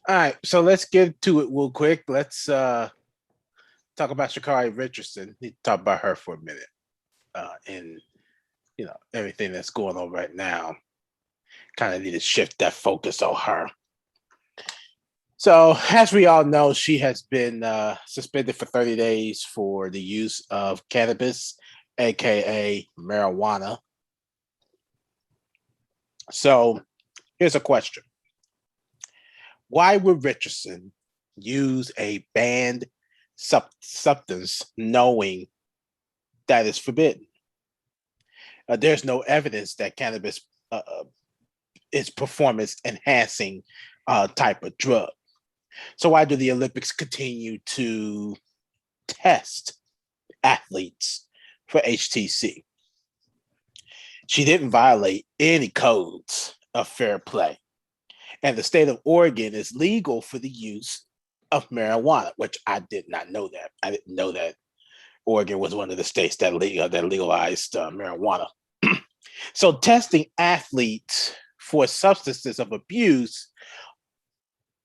All right, so let's get to it real quick. Let's talk about Sha'Carri Richardson. Need to talk about her for a minute, and everything that's going on right now. Kind of need to shift that focus on her. So, as we all know, she has been suspended for 30 days for the use of cannabis, aka marijuana. So, here's a question: why would Richardson use a banned substance knowing that it's forbidden? There's no evidence that cannabis is performance enhancing type of drug. So why do the Olympics continue to test athletes for HTC? She didn't violate any codes of fair play. And the state of Oregon is legal for the use of marijuana, which I did not know that. I didn't know that Oregon was one of the states that legalized marijuana. So testing athletes for substances of abuse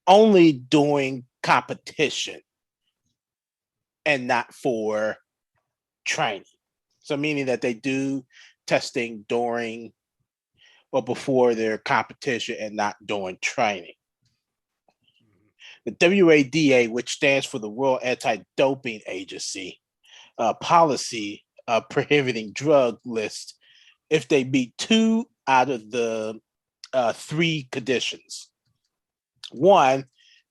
only during competition and not for training. So meaning that they do testing during or before their competition and not during training. The WADA, which stands for the World Anti-Doping Agency, policy prohibiting drug lists if they meet two out of the three conditions. One,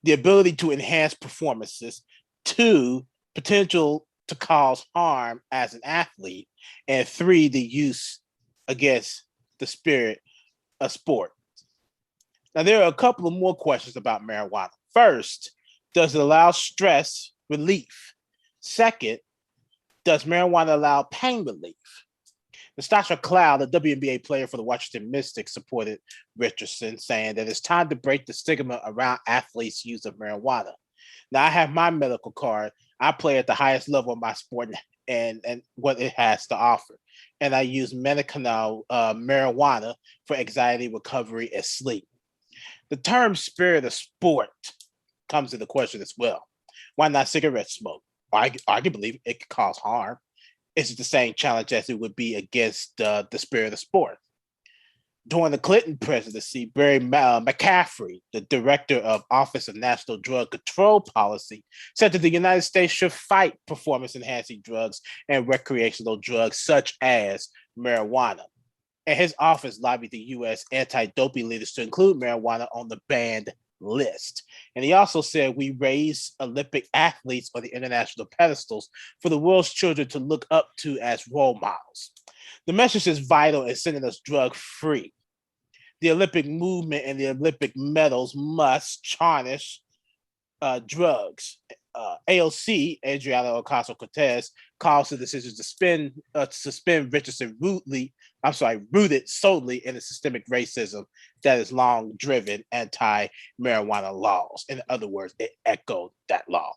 the ability to enhance performances. Two, potential to cause harm as an athlete. And three, the use against the spirit of sport. Now, there are a couple of more questions about marijuana. First, does it allow stress relief? Second, does marijuana allow pain relief? Nastasha Cloud, a WNBA player for the Washington Mystics, supported Richardson, saying that it's time to break the stigma around athletes' use of marijuana. Now, I have my medical card. I play at the highest level of my sport and what it has to offer. And I use medicinal marijuana for anxiety recovery and sleep. The term spirit of sport comes into question as well. Why not cigarette smoke? Arguably, it could cause harm. It's the same challenge as it would be against the spirit of sport. During the Clinton presidency, Barry McCaffrey, the director of Office of National Drug Control Policy, said that the United States should fight performance-enhancing drugs and recreational drugs such as marijuana. And his office lobbied the U.S. anti-doping leaders to include marijuana on the banned list. And he also said we raise Olympic athletes on the international pedestals for the world's children to look up to as role models. The message is vital in sending us drug free. The Olympic movement and the Olympic medals must tarnish drugs. AOC, Adriana Ocasio-Cortez, calls the decision to suspend Richardson rooted solely in the systemic racism that has long driven anti-marijuana laws. In other words, it echoed that law.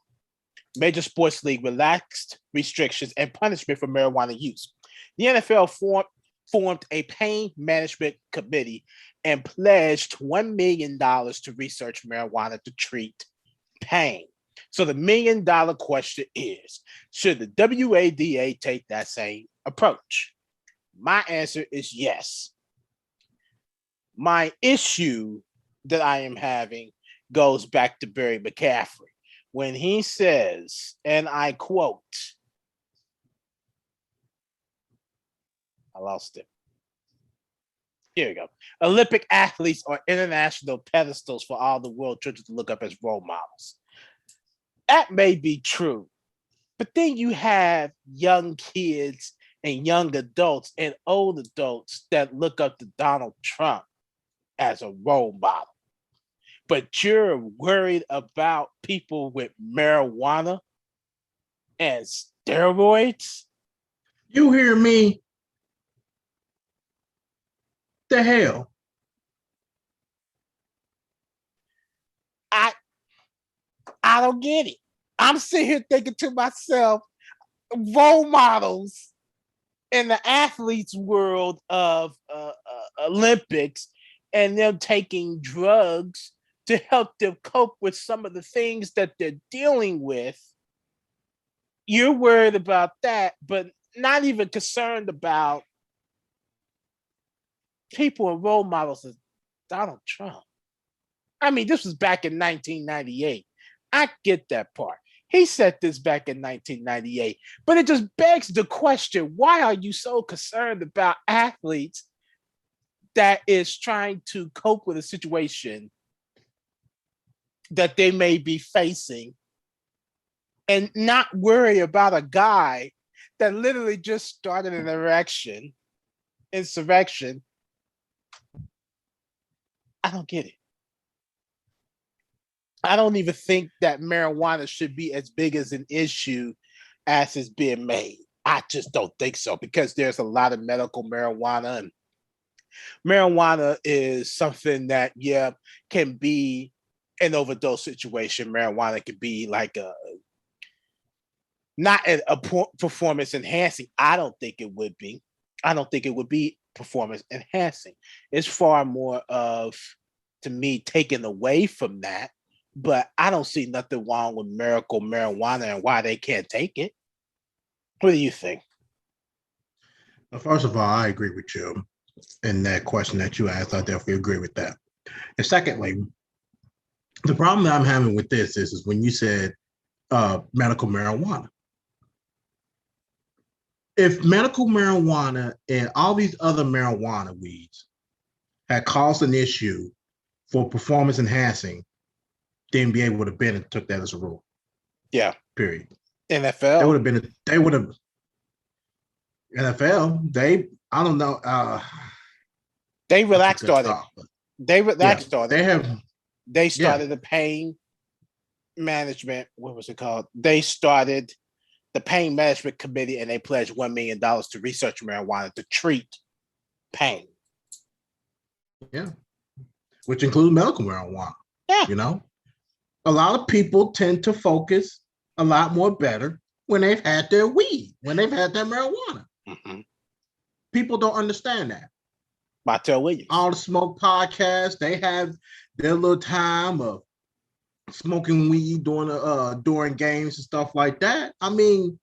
Major sports league relaxed restrictions and punishment for marijuana use. The NFL formed a pain management committee and pledged $1 million to research marijuana to treat pain. So the $1 million question is, should the WADA take that same approach? My answer is yes. My issue that I am having goes back to Barry McCaffrey when he says, and I quote, I lost it. Here we go. Olympic athletes are international pedestals for all the world children to look up as role models. That may be true, but then you have young kids and young adults and old adults that look up to Donald Trump as a role model. But you're worried about people with marijuana and steroids? You hear me? The hell? I I don't get it. I'm sitting here thinking to myself, role models in the athletes world of Olympics and them taking drugs to help them cope with some of the things that they're dealing with. You're worried about that, but not even concerned about people and role models of Donald Trump. I mean, this was back in 1998. I get that part. He said this back in 1998, but it just begs the question, why are you so concerned about athletes that is trying to cope with a situation that they may be facing and not worry about a guy that literally just started an insurrection? I don't get it. I don't even think that marijuana should be as big as an issue as it's being made. I just don't think so, because there's a lot of medical marijuana, and marijuana is something that, yeah, can be an overdose situation. Marijuana can be like not a performance enhancing. I don't think it would be. I don't think it would be performance enhancing. It's far more of, to me, taken away from that. But I don't see nothing wrong with miracle marijuana and why they can't take it. What do you think? Well, first of all, I agree with you in that question that you asked. I definitely agree with that. And secondly, the problem that I'm having with this is when you said medical marijuana. If medical marijuana and all these other marijuana weeds had caused an issue for performance enhancing, the NBA would have been and took that as a rule. Yeah. Period. NFL. NFL, I don't know. They relaxed on it. They relaxed on it. They started the pain management. What was it called? They started the pain management committee, and they pledged $1 million to research marijuana to treat pain. Yeah. Which includes medical marijuana. Yeah. You know? A lot of people tend to focus a lot more better when they've had their weed, when they've had their marijuana. Mm-hmm. People don't understand that. Martell Williams. All the smoke podcasts, they have their little time of smoking weed during games and stuff like that. I mean,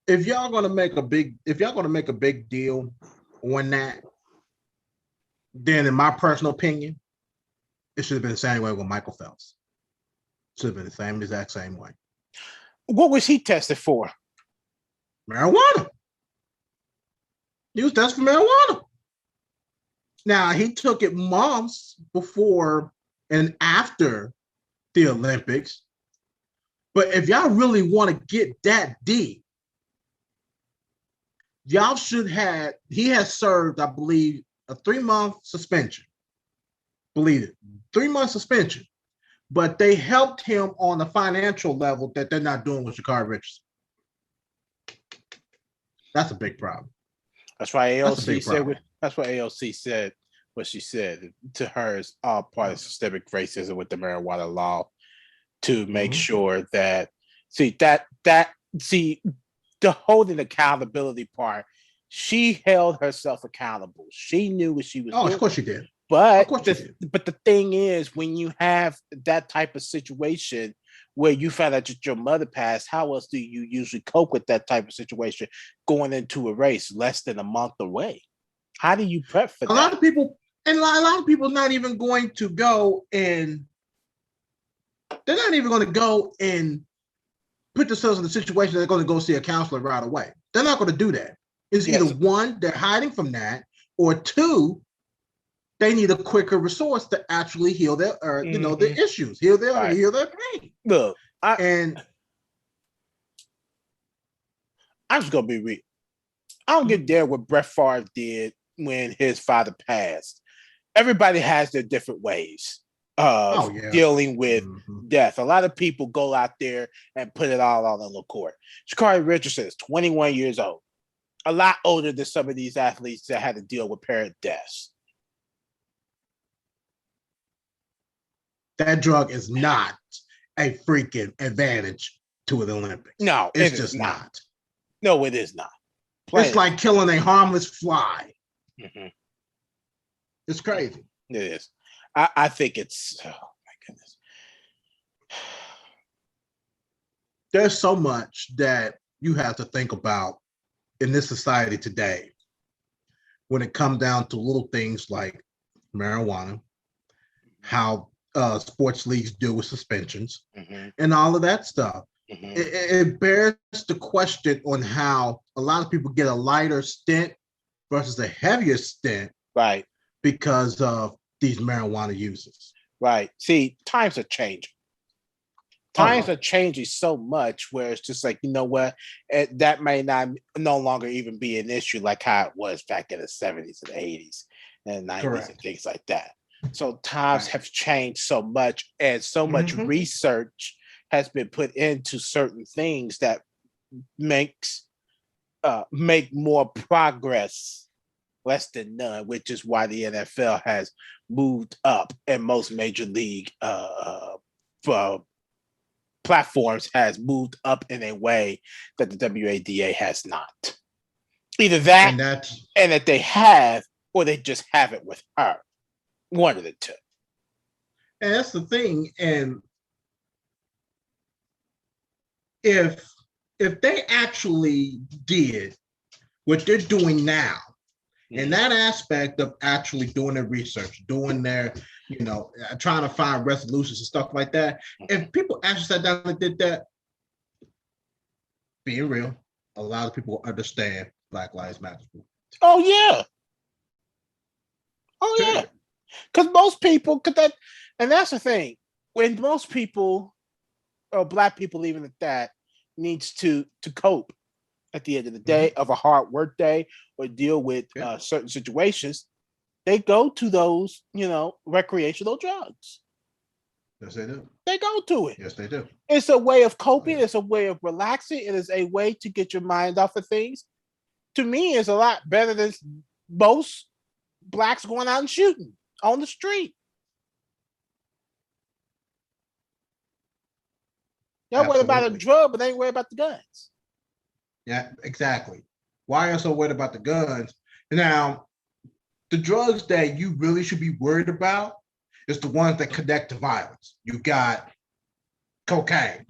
if y'all gonna make a big deal on that, then in my personal opinion, it should have been the same way with Michael Phelps. Should have been the exact same way. What was he tested for? Marijuana. He was tested for marijuana. Now, he took it months before and after the Olympics. But if y'all really want to get that deep, y'all should have, he has served, I believe, a 3-month suspension. Believe it, 3-month suspension. But they helped him on the financial level that they're not doing with Sha'Carri Richardson. That's a big problem. That's why AOC said. That's what AOC said. What she said to her is all part of systemic racism with the marijuana law, to make sure that the holding accountability part. She held herself accountable. She knew what she was doing. Of course she did. But the thing is, when you have that type of situation where you found out that your mother passed, how else do you usually cope with that type of situation going into a race less than a month away? How do you prep for that? A lot of people not even going to go and they're not even going to go and put themselves in the situation they're going to go see a counselor right away. They're not going to do that. It's either one, they're hiding from that, or two, they need a quicker resource to actually heal their, their issues, heal their pain. Look, I'm just gonna be real. I don't get there what Brett Favre did when his father passed. Everybody has their different ways of dealing with death. A lot of people go out there and put it all on the court. Sha'Carri Richardson is 21 years old, a lot older than some of these athletes that had to deal with parent deaths. That drug is not a freaking advantage to the Olympics. No, it's just not. No, it is not. It's like killing a harmless fly. Mm-hmm. It's crazy. It is. I think it's, oh my goodness. There's so much that you have to think about in this society today when it comes down to little things like marijuana, how sports leagues deal with suspensions, and all of that stuff. It bears the question on how a lot of people get a lighter stint versus a heavier stint, right? Because of these marijuana uses. Right. See, times are changing. Times are changing so much where it's just like, you know what, that may not no longer even be an issue like how it was back in the 70s and 80s and 90s and things like that. So times have changed so much, and so much research has been put into certain things that make more progress less than none, which is why the NFL has moved up, and most major league platforms has moved up in a way that the WADA has not. Either that and that they have, or they just have it with her. One of the two. And that's the thing. And if they actually did what they're doing now, in that aspect of actually doing their research, doing their, trying to find resolutions and stuff like that, if people actually sat down and did that, being real, a lot of people understand Black Lives Matter. Oh yeah. Oh yeah. Because most people, and that's the thing, when most people, or Black people even at that, needs to cope at the end of the day of a hard work day or deal with certain situations, they go to those, recreational drugs. Yes, they do. They go to it. Yes, they do. It's a way of coping. It's a way of relaxing. It is a way to get your mind off of things. To me, it's a lot better than most Blacks going out and shooting on the street. Y'all worried about a drug, but they ain't worried about the guns. Yeah, exactly. Why are you so worried about the guns? Now, the drugs that you really should be worried about is the ones that connect to violence. You got cocaine,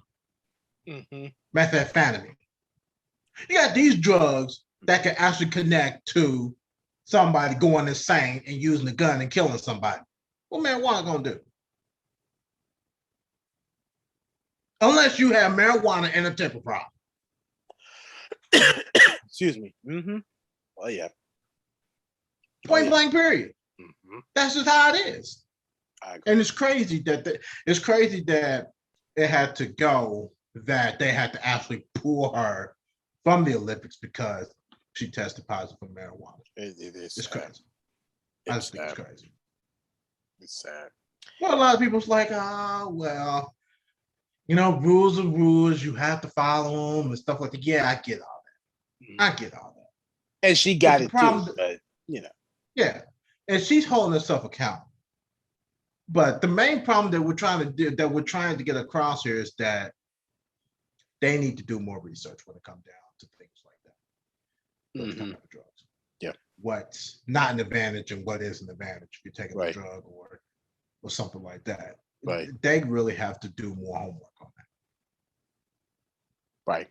methamphetamine. You got these drugs that can actually connect to somebody going insane and using a gun and killing somebody. What marijuana gonna do? Unless you have marijuana and a temper problem. Excuse me. Oh yeah. Point blank. Period. That's just how it is. And it's crazy that it had to go, that they had to actually pull her from the Olympics because she tested positive for marijuana. It's crazy. It's crazy. It's sad. Well, a lot of people's like, rules are rules. You have to follow them and stuff like that. Yeah, I get all that. I get all that. And she got it too, but Yeah, and she's holding herself accountable. But the main problem that we're trying to get across here is that they need to do more research when it comes down to things like that. Kind of drugs. Yeah. What's not an advantage and what is an advantage if you're taking a drug or something like that. Right. They really have to do more homework on that. Right.